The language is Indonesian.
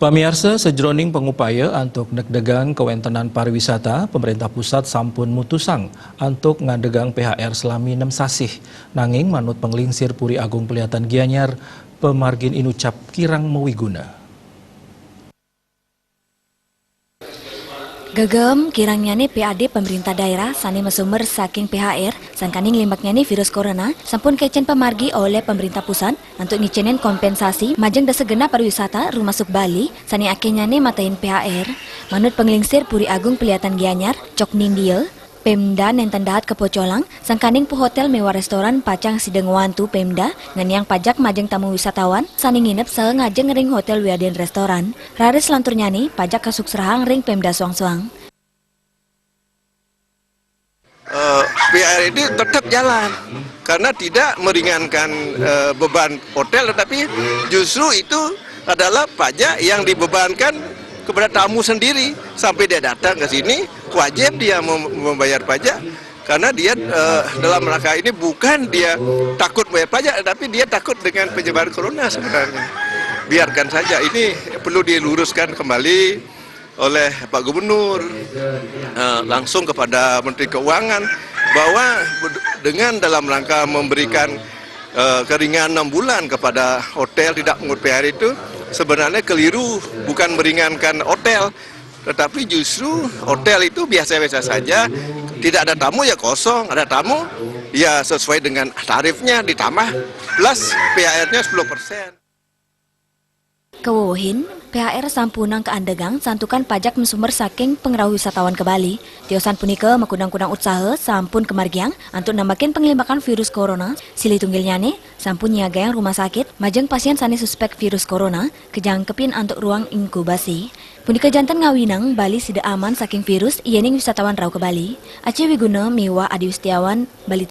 Pamirsa, sejroning pengupaya untuk negdegang kewentenan pariwisata, pemerintah pusat sampun mutusang untuk ngadegang PHR selami 6 sasih. Nanging manut penglingsir Puri Agung Peliatan Gianyar, pemargin inucap kirang mewiguna. Gegem kirangnya nih PAD pemerintah daerah sani mesumber saking PHR sangkaning limbaknya nih virus corona sampun kecen pemargi oleh pemerintah pusat untuk ngicenin kompensasi majeng desegena pariwisata rumah masuk Bali sani akhirnya nih matain PHR. Manut penglingsir Puri Agung Peliatan Gianyar Cok Nindiel Pemda nenten dahat kepocolang sangkaning pu hotel mewah restoran pacang sideng wantu Pemda ngeniang pajak majeng tamu wisatawan sani nginep ngajeng ring hotel wiaden restoran raris lanturnya nih pajak kasuksrahang ring Pemda suang-suang. PHR ini tetap jalan karena tidak meringankan beban hotel, tetapi justru itu adalah pajak yang dibebankan kepada tamu sendiri. Sampai dia datang ke sini wajib dia membayar pajak karena dia dalam rangka ini bukan dia takut bayar pajak, tapi dia takut dengan penyebaran corona sebenarnya. Biarkan saja, ini perlu diluruskan kembali oleh Pak Gubernur langsung kepada Menteri Keuangan bahwa dengan dalam rangka memberikan keringanan 6 bulan kepada hotel tidak mengut PHR itu sebenarnya keliru, bukan meringankan hotel, tetapi justru hotel itu biasa-biasa saja, tidak ada tamu ya kosong, ada tamu ya sesuai dengan tarifnya ditambah plus PHR-nya 10%. Kewohin, PHR sampunang keandegang santukan pajak mesumber saking pengrau wisatawan ke Bali. Tiosan punika makudang-kudang usaha sampun kemargiang untuk nambakin pengelimbakan virus corona. Sili tunggilnya nih, sampun nyiagayang rumah sakit, majeng pasien sani suspek virus corona, kejangkepin untuk ruang inkubasi. Punika jantan ngawinang, Bali sida aman saking virus, iyening wisatawan rau ke Bali. Aceh Wiguna, Miwa Adi Wistiawan, Bali.